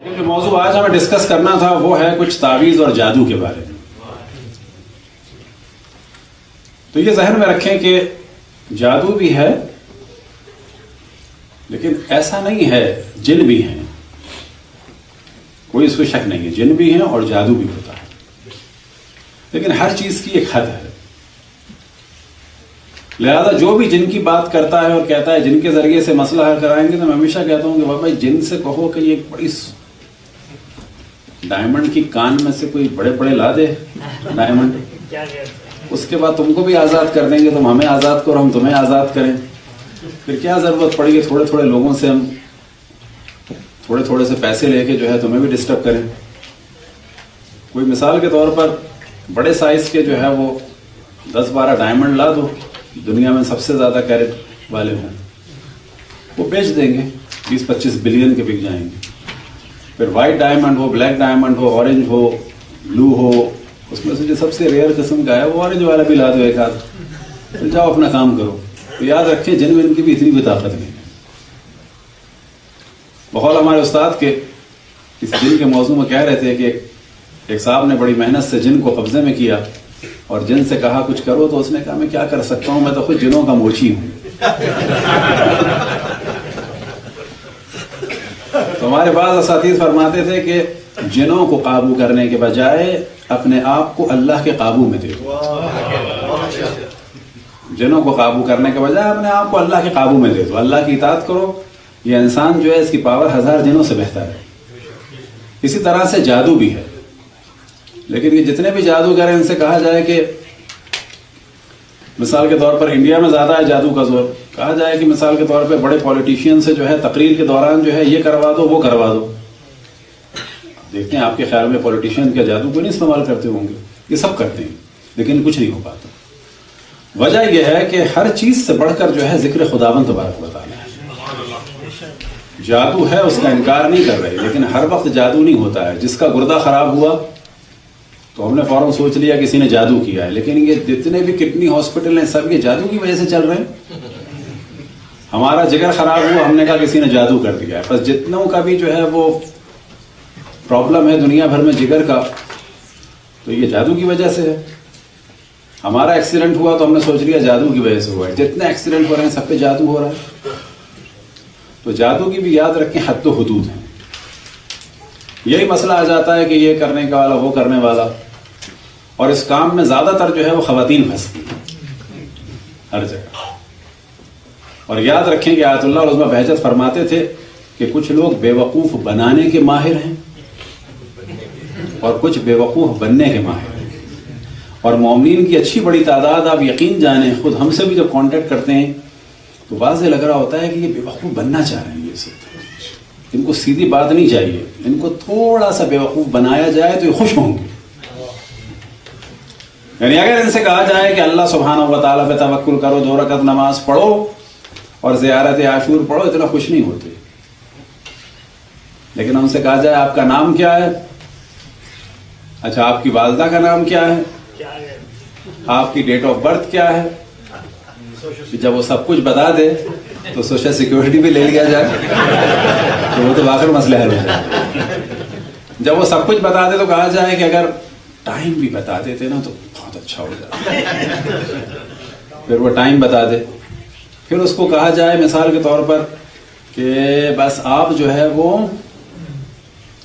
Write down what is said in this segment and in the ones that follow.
جو موضوع آج ہمیں ڈسکس کرنا تھا وہ ہے کچھ تعویذ اور جادو کے بارے میں. تو یہ ذہن میں رکھیں کہ جادو بھی ہے لیکن ایسا نہیں ہے جن بھی ہیں, کوئی اس کو شک نہیں ہے, جن بھی ہیں اور جادو بھی ہوتا ہے, لیکن ہر چیز کی ایک حد ہے. لہذا جو بھی جن کی بات کرتا ہے اور کہتا ہے جن کے ذریعے سے مسئلہ حل کرائیں گے, تو میں ہمیشہ کہتا ہوں کہ بابا جن سے کہو کہ یہ بڑی ڈائمنڈ کی کان میں سے کوئی بڑے بڑے لا دے ڈائمنڈ, اس کے بعد تم کو بھی آزاد کر دیں گے, تم ہمیں آزاد کرو ہم تمہیں آزاد کریں. پھر کیا ضرورت پڑی ہے تھوڑے تھوڑے لوگوں سے ہم تھوڑے تھوڑے سے پیسے لے کے جو ہے تمہیں بھی ڈسٹرب کریں. کوئی مثال کے طور پر بڑے سائز کے جو ہے وہ 10-12 ڈائمنڈ لا دو, دنیا میں سب سے زیادہ کیرٹ والے ہوں, وہ بیچ دیں گے 20-25 بلین کے بک جائیں گے. پھر وائٹ ڈائمنڈ ہو, بلیک ڈائمنڈ ہو, اورنج ہو, بلو ہو, اس میں سے جو سب سے ریئر قسم کا ہے وہ اورنج والا بھی لا دو ایک آدھ, پھر جاؤ اپنا کام کرو. تو یاد رکھیں جن میں ان کی بھی اتنی بھی طاقت نہیں ہے. بقول ہمارے استاد کے اس جن کے موضوع میں کہہ رہے تھے کہ ایک صاحب نے بڑی محنت سے جن کو قبضے میں کیا اور جن سے کہا کچھ کرو, تو اس نے کہا میں کیا کر سکتا ہوں, میں تو خود جنوں کا موچی ہوں. تو ہمارے بعض اساتذہ فرماتے تھے کہ جنوں کو قابو کرنے کے بجائے اپنے آپ کو اللہ کے قابو میں دے دو. جنوں کو قابو کرنے کے بجائے اپنے آپ کو اللہ کے قابو میں دے دو, اللہ کی اطاعت کرو. یہ انسان جو ہے اس کی پاور 1000 جنوں سے بہتر ہے. اسی طرح سے جادو بھی ہے, لیکن یہ جتنے بھی جادوگر ہیں ان سے کہا جائے کہ مثال کے طور پر انڈیا میں زیادہ ہے جادو کا زور, کہا جائے کہ مثال کے طور پہ بڑے پولیٹیشین سے جو ہے تقریر کے دوران جو ہے یہ کروا دو وہ کروا دو. دیکھتے ہیں آپ کے خیال میں پولیٹیشین کیا جادو کو نہیں استعمال کرتے ہوں گے؟ یہ سب کرتے ہیں لیکن کچھ نہیں ہو پاتا. وجہ یہ ہے کہ ہر چیز سے بڑھ کر جو ہے ذکر خداوند تبارک و تعالی ہے. جادو ہے اس کا انکار نہیں کر رہے, لیکن ہر وقت جادو نہیں ہوتا ہے. جس کا گردہ خراب ہوا تو ہم نے فوراً سوچ لیا کسی نے جادو کیا ہے, لیکن یہ جتنے بھی کڈنی ہاسپٹل ہیں سب یہ جادو کی وجہ سے چل رہے ہیں. ہمارا جگر خراب ہوا, ہم نے کہا کسی نے جادو کر دیا ہے. بس جتنوں کا بھی جو ہے وہ پرابلم ہے دنیا بھر میں جگر کا, تو یہ جادو کی وجہ سے ہے. ہمارا ایکسیڈنٹ ہوا تو ہم نے سوچ لیا جادو کی وجہ سے ہوا ہے. جتنے ایکسیڈنٹ ہو رہے ہیں سب پہ جادو ہو رہا ہے. تو جادو کی بھی یاد رکھیں حد و حدود ہیں. یہی مسئلہ آ جاتا ہے کہ یہ کرنے کا والا وہ کرنے والا, اور اس کام میں زیادہ تر جو ہے وہ خواتین پھنستی ہیں ہر جگہ. اور یاد رکھیں کہ آیت اللہ عظمہ بہجت فرماتے تھے کہ کچھ لوگ بے وقوف بنانے کے ماہر ہیں اور کچھ بے وقوف بننے کے ماہر ہیں. اور مومنین کی اچھی بڑی تعداد, آپ یقین جانیں خود ہم سے بھی جب کانٹیکٹ کرتے ہیں تو واضح لگ رہا ہوتا ہے کہ یہ بے وقوف بننا چاہ رہے ہیں. یہ سب ان کو سیدھی بات نہیں چاہیے, ان کو تھوڑا سا بے وقوف بنایا جائے تو یہ خوش ہوں گے. یعنی اگر ان سے کہا جائے کہ اللہ سبحانہ و تعالیٰ پہ توکل کرو, 2 رکعت نماز پڑھو اور زیارت عاشور پڑھو, اتنا خوش نہیں ہوتے. لیکن ان سے کہا جائے آپ کا نام کیا ہے, اچھا آپ کی والدہ کا نام کیا ہے, آپ کی ڈیٹ آف برتھ کیا ہے, جب وہ سب کچھ بتا دے تو سوشل سیکورٹی بھی لے لیا جائے تو وہ تو آخر مسئلہ حل ہو جائے. جب وہ سب کچھ بتا دے تو کہا جائے کہ اگر ٹائم بھی بتا دیتے نا تو بہت اچھا ہو جاتا. پھر وہ ٹائم بتا دے, پھر اس کو کہا جائے مثال کے طور پر کہ بس آپ جو ہے وہ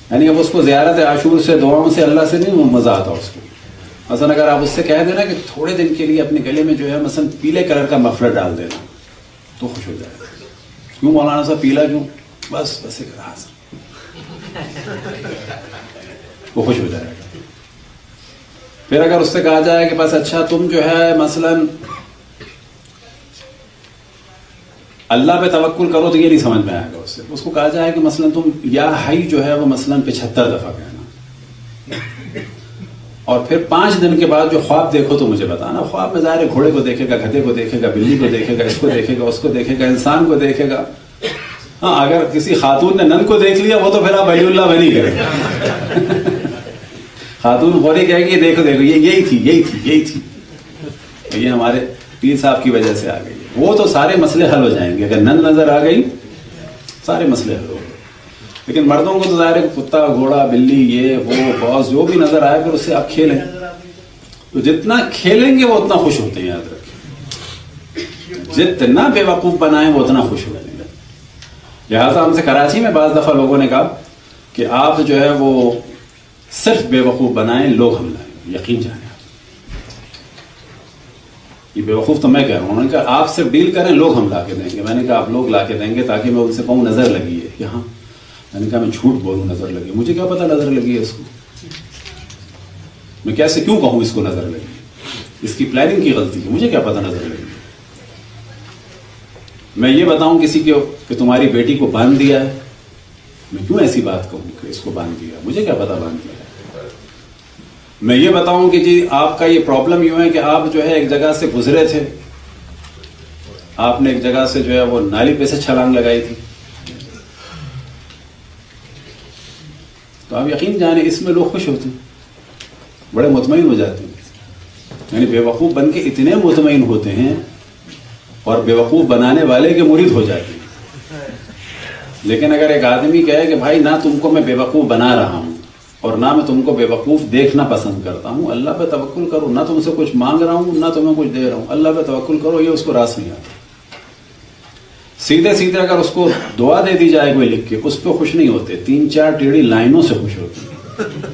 یعنی اب اس کو زیارت عاشور سے دعاؤں سے اللہ سے نہیں مزہ آتا اس کو. مثلا اگر آپ اس سے کہہ دینا کہ تھوڑے دن کے لیے اپنے گلے میں جو ہے مثلا پیلے کلر کا مفلر ڈال دینا تو خوش ہو جائے گا. کیوں مولانا صاحب پیلا کیوں؟ بس ایک راز, وہ خوش ہو جائے گا. پھر اگر اس سے کہا جائے کہ بس اچھا تم جو ہے مثلا اللہ پہ توکل کرو, تو یہ نہیں سمجھ میں آئے گا. اس کو کہا جائے کہ مثلا تم یا حی جو ہے وہ مثلا 75 دفعہ کہنا, اور پھر 5 دن کے بعد جو خواب دیکھو تو مجھے بتانا. خواب میں ظاہر گھوڑے کو دیکھے گا, گدھے کو دیکھے گا, بلی کو دیکھے گا, اس کو دیکھے گا, اس کو دیکھے گا, انسان کو دیکھے گا. ہاں اگر کسی خاتون نے نند کو دیکھ لیا وہ تو پھر آپ ولی اللہ بنی کرے. خاتون غوری کہے گی دیکھو دیکھو یہی تھی. یہ ہمارے پیر صاحب کی وجہ سے آ گئی. وہ تو سارے مسئلے حل ہو جائیں گے. اگر نند نظر آ گئی سارے مسئلے حل ہو گئے. لیکن مردوں کو تو ظاہر ہے کتا گھوڑا بلی یہ وہ باس جو بھی نظر آئے پھر اس سے آپ کھیلیں، تو جتنا کھیلیں گے وہ اتنا خوش ہوتے ہیں. یاد رکھیں جتنا بے وقوف بنائیں وہ اتنا خوش ہوتے ہیں. لہٰذا ہم سے کراچی میں بعض دفعہ لوگوں نے کہا کہ آپ جو ہے وہ صرف بے وقوف بنائیں لوگ ہم لائیں. یقین جانیں یہ بے وقوف تو میں کہہ رہا ہوں. انہوں نے کہا آپ صرف ڈیل کریں لوگ ہم لا کے دیں گے. میں نے کہا آپ لوگ لا کے دیں گے تاکہ میں ان سے کہوں نظر لگی ہے یہاں. میں نے کہا میں جھوٹ بولوں نظر لگی، مجھے کیا پتا نظر لگی ہے اس کو، میں کیسے کیوں کہوں اس کو نظر لگی، اس کی پلاننگ کی غلطی ہے، مجھے کیا پتا نظر لگی. میں یہ بتاؤں کسی کو کہ تمہاری بیٹی کو باندھ دیا ہے، میں کیوں ایسی بات کہوں کہ اس کو باندھ دیا، مجھے کیا پتا باندھ دیا. میں یہ بتاؤں کہ جی آپ کا یہ پرابلم یوں ہے کہ آپ جو ہے ایک جگہ سے گزرے تھے، آپ نے ایک جگہ سے جو ہے وہ نالی پہ سے چھلانگ لگائی تھی، تو آپ یقین جانیں اس میں لوگ خوش ہوتے ہیں، بڑے مطمئن ہو جاتے ہیں. یعنی بے وقوف بن کے اتنے مطمئن ہوتے ہیں اور بے وقوف بنانے والے کے مرید ہو جاتے ہیں. لیکن اگر ایک آدمی کہے کہ بھائی نہ تم کو میں بے وقوف بنا رہا ہوں اور نہ میں تم کو بے وقوف دیکھنا پسند کرتا ہوں، اللہ پہ توکل کرو، نہ تم سے کچھ مانگ رہا ہوں نہ تمہیں کچھ دے رہا ہوں، اللہ پہ توکل کرو، یہ اس کو راس نہیں آتا. سیدھے سیدھے اگر اس کو دعا دے دی جائے کوئی لکھ کے اس پہ خوش نہیں ہوتے، 3-4 ٹیڑھی لائنوں سے خوش ہوتے ہیں.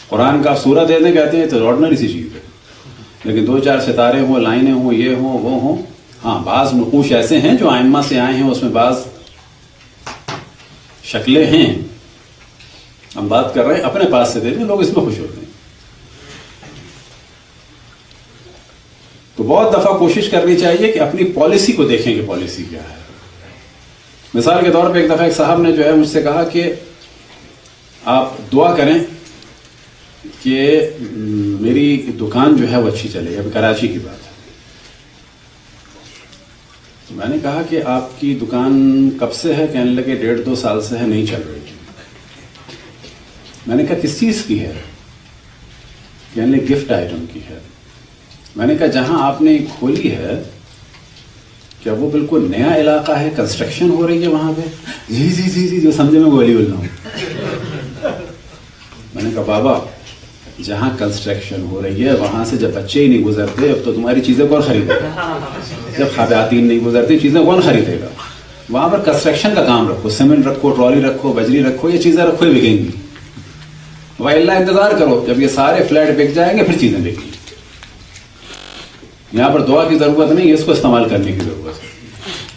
قرآن کا سورہ دے دیں کہتے ہیں تو آرڈنری سی چیز ہے، لیکن 2-4 ستارے ہوں، لائنیں ہوں، یہ ہوں وہ ہوں. ہاں بعض نقوش ایسے ہیں جو ائمہ سے آئے ہیں، اس میں بعض شکلیں ہیں، ہم بات کر رہے ہیں اپنے پاس سے دے دیں، لوگ اس میں خوش ہوتے ہیں. تو بہت دفعہ کوشش کرنی چاہیے کہ اپنی پالیسی کو دیکھیں کہ پالیسی کیا ہے. مثال کے طور پہ ایک دفعہ ایک صاحب نے جو ہے مجھ سے کہا کہ آپ دعا کریں کہ میری دکان جو ہے وہ اچھی چلے. ابھی کراچی کی بات ہے. تو میں نے کہا کہ آپ کی دکان کب سے ہے؟ کہنے لگے 1.5-2 سال سے ہے، نہیں چل رہی. میں نے کہا کس چیز کی ہے؟ کہنے لگے گفٹ آئٹم کی ہے. میں نے کہا جہاں آپ نے کھولی ہے کیا وہ بالکل نیا علاقہ ہے، کنسٹرکشن ہو رہی ہے وہاں پہ؟ جی جی جی جی جو سمجھے میں گولی بول رہا ہوں. میں نے کہا بابا جہاں کنسٹرکشن ہو رہی ہے وہاں سے جب بچے ہی نہیں گزرتے اب تو تمہاری چیزیں کون خریدے گا؟ جب خواتین نہیں گزرتی چیزیں کون خریدے گا؟ وہاں پر کنسٹرکشن کا کام رکھو، سیمنٹ رکھو، ٹرالی رکھو، بجری رکھو، یہ چیزیں رکھو ہی بکیں گی. بھائی اللہ انتظار کرو جب یہ سارے فلیٹ بک جائیں گے پھر چیزیں بکیں گی. یہاں پر دعا کی ضرورت نہیں ہے، اس کو استعمال کرنے کی ضرورت ہے.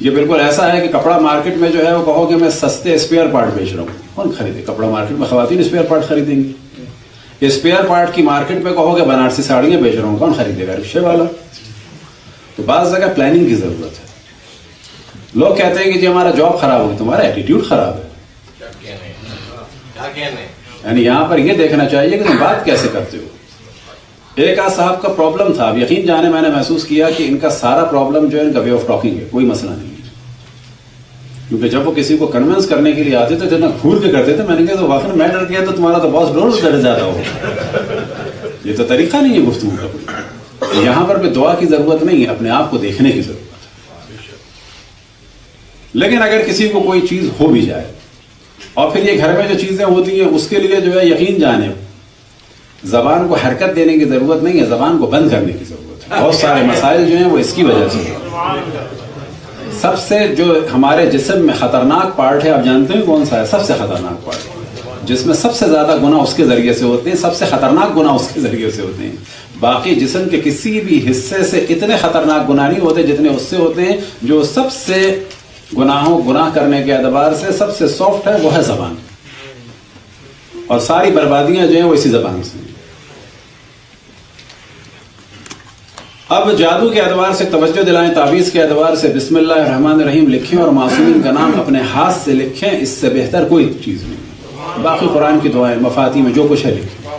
یہ بالکل ایسا ہے کہ کپڑا مارکیٹ میں جو ہے وہ کہو کہ میں سستے اسپیئر پارٹ بیچ رہا ہوں، کون خریدے؟ کپڑا مارکیٹ میں خواتین اسپیئر پارٹ خریدیں گی. اسپیئر پارٹ کی مارکیٹ میں کہو کہ بنارسی ساڑیاں بیچ رہا ہوں، کون خریدے گا؟ رکشے والا. تو بعض جگہ پلاننگ کی ضرورت ہے. لوگ کہتے ہیں کہ جی ہمارا جاب خراب ہوگی، تمہارا ایٹیٹیوڈ خراب ہے. یعنی یہاں پر یہ دیکھنا چاہیے کہ تم بات کیسے کرتے ہو. ایک آدھ صاحب کا پرابلم تھا، اب یقین جانے میں نے محسوس کیا کہ ان کا سارا پرابلم جو ہے ان کا وے آف ٹاکنگ ہے، کوئی مسئلہ نہیں ہے. کیونکہ جب وہ کسی کو کنونس کرنے کے لیے آتے تھے جتنا گھور کے کرتے تھے، میں نے کہا تو واقعی میں ڈر گیا تو تمہارا تو باس ڈر جاتا ہو. یہ تو طریقہ نہیں ہے گفتگو کا کوئی. یہاں پر بھی دعا کی ضرورت نہیں ہے، اپنے آپ کو دیکھنے کی ضرورت ہے. لیکن اگر کسی کو کوئی چیز ہو بھی جائے اور پھر یہ گھر میں جو چیزیں ہوتی ہیں اس کے لیے جو ہے یقین جانے زبان کو حرکت دینے کی ضرورت نہیں ہے، زبان کو بند کرنے کی ضرورت ہے. بہت سارے مسائل جو ہیں وہ اس کی وجہ سے. سب سے جو ہمارے جسم میں خطرناک پارٹ ہے آپ جانتے ہیں کون سا ہے؟ سب سے خطرناک پارٹ جس میں سب سے زیادہ گناہ اس کے ذریعے سے ہوتے ہیں، سب سے خطرناک گناہ اس کے ذریعے سے ہوتے ہیں. باقی جسم کے کسی بھی حصے سے اتنے خطرناک گناہ نہیں ہوتے جتنے اس سے ہوتے ہیں. جو سب سے گناہ کرنے کے اعتبار سے سب سے سافٹ ہے وہ ہے زبان، اور ساری بربادیاں جو ہیں وہ اسی زبان سے. اب جادو کے اعتبار سے توجہ دلائیں، تعویذ کے اعتبار سے بسم اللہ الرحمن الرحیم لکھیں اور معصومین کا نام اپنے ہاتھ سے لکھیں، اس سے بہتر کوئی چیز نہیں. باقی قرآن کی دعائیں مفاتی میں جو کچھ ہے لکھیں.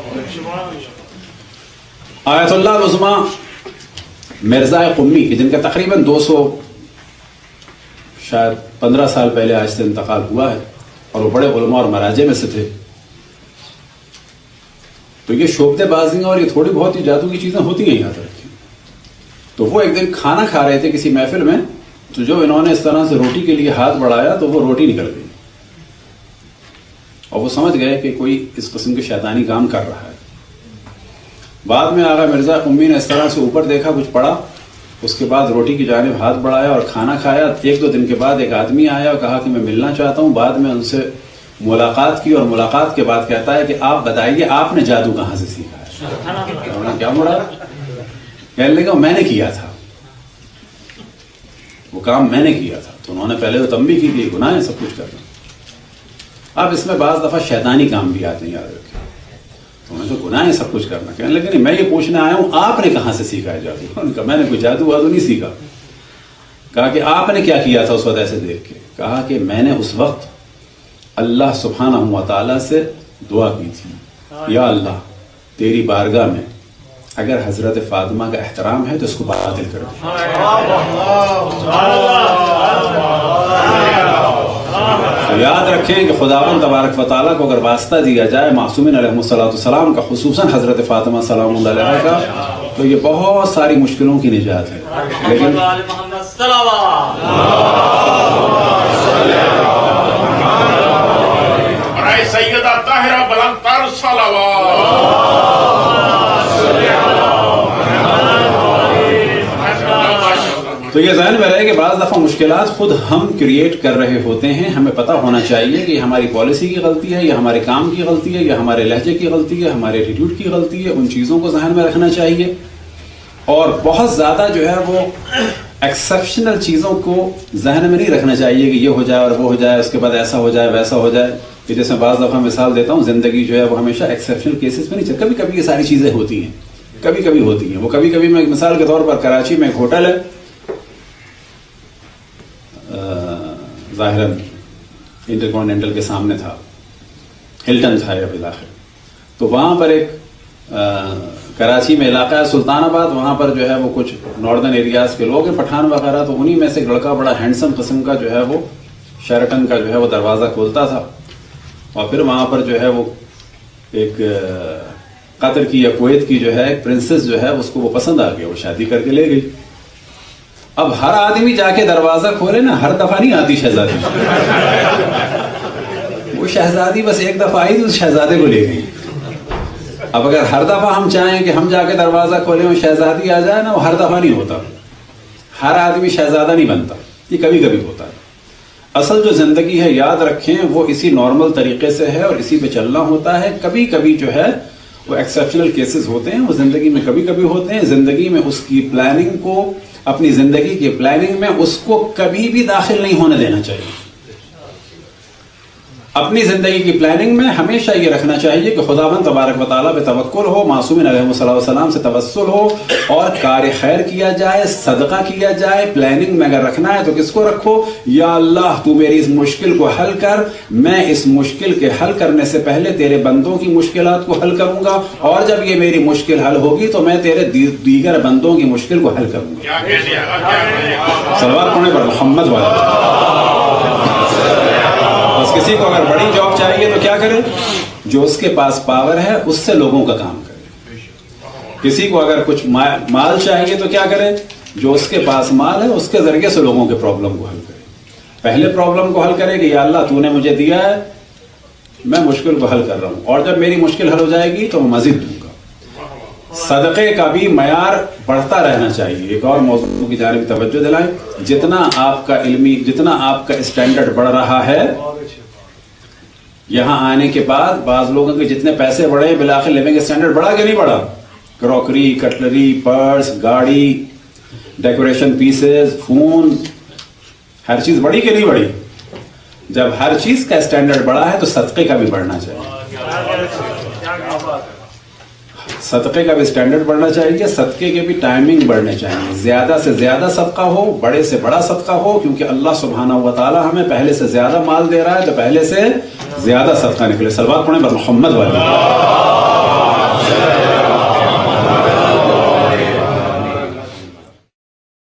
آیت اللہ العظمیٰ مرزا قمی کی جن کا تقریباً 200 شاید 15 سال پہلے آج سے انتقال ہوا ہے اور وہ بڑے علماء اور مراجع میں سے تھے. تو یہ شوبدے بازیاں اور یہ تھوڑی بہت ہی جادو کی چیزیں ہوتی ہیں یاد رکھیں. تو وہ ایک دن کھانا کھا رہے تھے کسی محفل میں، تو جو انہوں نے اس طرح سے روٹی کے لیے ہاتھ بڑھایا تو وہ روٹی نکل گئی. اور وہ سمجھ گئے کہ کوئی اس قسم کے شیطانی کام کر رہا ہے. بعد میں آغا مرزا امی نے اس طرح سے اوپر دیکھا کچھ پڑا, اس کے بعد روٹی کی جانب ہاتھ بڑھایا اور کھانا کھایا. 1-2 دن کے بعد ایک آدمی آیا اور کہا کہ میں ملنا چاہتا ہوں. بعد میں ان سے ملاقات کی اور ملاقات کے بعد کہتا ہے کہ آپ بتائیے آپ نے جادو کہاں سے سیکھا ہے؟ کیا مڑا؟ کہنے لگا میں نے کیا تھا, وہ کام میں نے کیا تھا. تو انہوں نے پہلے تو تنبیہ کی کہ گناہ ہے سب کچھ کرنا. اب اس میں بعض دفعہ شیطانی کام بھی آتے ہیں, یاد رکھیں. تو میں تو گناہ ہے سب کچھ کرنا. کہنے لگے نہیں, میں یہ پوچھنے آیا ہوں آپ نے کہاں سے سیکھا ہے جادو؟ انہوں نے کہا میں نے کوئی جادو وادو نہیں سیکھا. کہا کہ آپ نے کیا کیا تھا اس وقت ایسے دیکھ کے؟ کہا کہ میں نے اس وقت اللہ سبحانہ و تعالیٰ سے دعا کی تھی, یا اللہ تیری بارگاہ میں اگر حضرت فاطمہ کا احترام ہے تو اس کو باطل کر دے. تو یاد رکھیں کہ خداوند تبارک و تعالیٰ کو اگر واسطہ دیا جائے معصومین علیہ السلام کا, خصوصاً حضرت فاطمہ سلام اللہ علیہ کا, تو یہ بہت ساری مشکلوں کی نجات ہے. لیکن سیدہ طاہرہ بلند تر تو یہ ذہن میں رہے کہ بعض دفعہ مشکلات خود ہم کریٹ کر رہے ہوتے ہیں. ہمیں پتہ ہونا چاہیے کہ یہ ہماری پالیسی کی غلطی ہے, یہ ہمارے کام کی غلطی ہے, یہ ہمارے لہجے کی غلطی ہے, ہمارے ایٹیٹیوڈ کی غلطی ہے. ان چیزوں کو ذہن میں رکھنا چاہیے. اور بہت زیادہ جو ہے وہ ایکسیپشنل چیزوں کو ذہن میں نہیں رکھنا چاہیے کہ یہ ہو جائے اور وہ ہو جائے, اس کے بعد ایسا ہو جائے ویسا ہو جائے. کہ جیسے بعض دفعہ مثال دیتا ہوں, زندگی جو ہے وہ ہمیشہ ایکسیپشنل کیسز میں نہیں چلتی. کبھی کبھی یہ ساری چیزیں ہوتی ہیں, کبھی کبھی ہوتی ہیں. وہ کبھی کبھی میں مثال کے طور پر کراچی میں ایک ہوٹل ہے, ظاہراً انٹرکانٹیننٹل کے سامنے تھا, ہلٹن تھا یا بلاخر. تو وہاں پر ایک کراچی میں علاقہ ہے سلطان آباد, وہاں پر جو ہے وہ کچھ ناردرن ایریاز کے لوگ ہیں, پٹھان وغیرہ. تو انہی میں سے ایک لڑکا بڑا ہینڈسم قسم کا جو ہے وہ شیرٹن کا جو ہے وہ دروازہ کھولتا تھا. اور پھر وہاں پر جو ہے وہ ایک قطر کی یا کویت کی جو ہے ایک پرنسس جو ہے اس کو وہ پسند آ گیا, وہ شادی کر کے لے گئی. اب ہر آدمی جا کے دروازہ کھولے نا, ہر دفعہ نہیں آتی شہزادی. وہ شہزادی بس ایک دفعہ آئی تو اس شہزادے کو لے گئی. اب اگر ہر دفعہ ہم چاہیں کہ ہم جا کے دروازہ کھولیں اور شہزادی آ جائے نا, وہ ہر دفعہ نہیں ہوتا. ہر آدمی شہزادہ نہیں بنتا, یہ کبھی کبھی ہوتا ہے. اصل جو زندگی ہے یاد رکھیں وہ اسی نارمل طریقے سے ہے اور اسی پہ چلنا ہوتا ہے. کبھی کبھی جو ہے وہ ایکسیپشنل کیسز ہوتے ہیں, وہ زندگی میں کبھی کبھی ہوتے ہیں. زندگی میں اس کی پلاننگ کو, اپنی زندگی کی پلاننگ میں اس کو کبھی بھی داخل نہیں ہونے دینا چاہیے. اپنی زندگی کی پلاننگ میں ہمیشہ یہ رکھنا چاہیے کہ خداوند تبارک و تعالیٰ پہ توکل ہو, معصومین علیہ السلام سے توسل ہو, اور کار خیر کیا جائے, صدقہ کیا جائے. پلاننگ میں اگر رکھنا ہے تو کس کو رکھو؟ یا اللہ تو میری اس مشکل کو حل کر, میں اس مشکل کے حل کرنے سے پہلے تیرے بندوں کی مشکلات کو حل کروں گا, اور جب یہ میری مشکل حل ہوگی تو میں تیرے دیگر بندوں کی مشکل کو حل کروں گا. صلوات پڑھنے پر محمد والا. بس کسی کو اگر بڑی جاب چاہیے تو کیا کرے؟ جو اس کے پاس پاور ہے اس سے لوگوں کا کام کرے. کسی کو اگر کچھ مال چاہیے تو کیا کرے؟ جو اس کے پاس مال ہے اس کے ذریعے سے لوگوں کے پرابلم کو حل کرے. پہلے پرابلم کو حل کرے کہ یا اللہ تو نے مجھے دیا ہے, میں مشکل کو حل کر رہا ہوں, اور جب میری مشکل حل ہو جائے گی تو میں مزید دوں گا. صدقے کا بھی معیار بڑھتا رہنا چاہیے. ایک اور موضوع کی جانب توجہ دلائیں. جتنا آپ کا علمی, جتنا آپ کا اسٹینڈرڈ بڑھ رہا ہے, یہاں آنے کے بعد بعض لوگوں کے جتنے پیسے بڑھے بالآخر لیونگ اسٹینڈرڈ بڑھا کہ نہیں بڑھا؟ کراکری, کٹلری, پرس, گاڑی, ڈیکوریشن پیسز, فون, ہر چیز بڑھی کہ نہیں بڑھی؟ جب ہر چیز کا اسٹینڈرڈ بڑھا ہے تو صدقے کا بھی بڑھنا چاہیے. صدقے کا بھی اسٹینڈرڈ بڑھنا چاہیے, صدقے کے بھی ٹائمنگ بڑھنے چاہیے. زیادہ سے زیادہ صدقہ ہو, بڑے سے بڑا صدقہ ہو, کیونکہ اللہ سبحانہ و تعالی ہمیں پہلے سے زیادہ مال دے رہا ہے تو پہلے سے زیادہ صدقہ نکلے. صلوات پڑھیں بر محمد والی.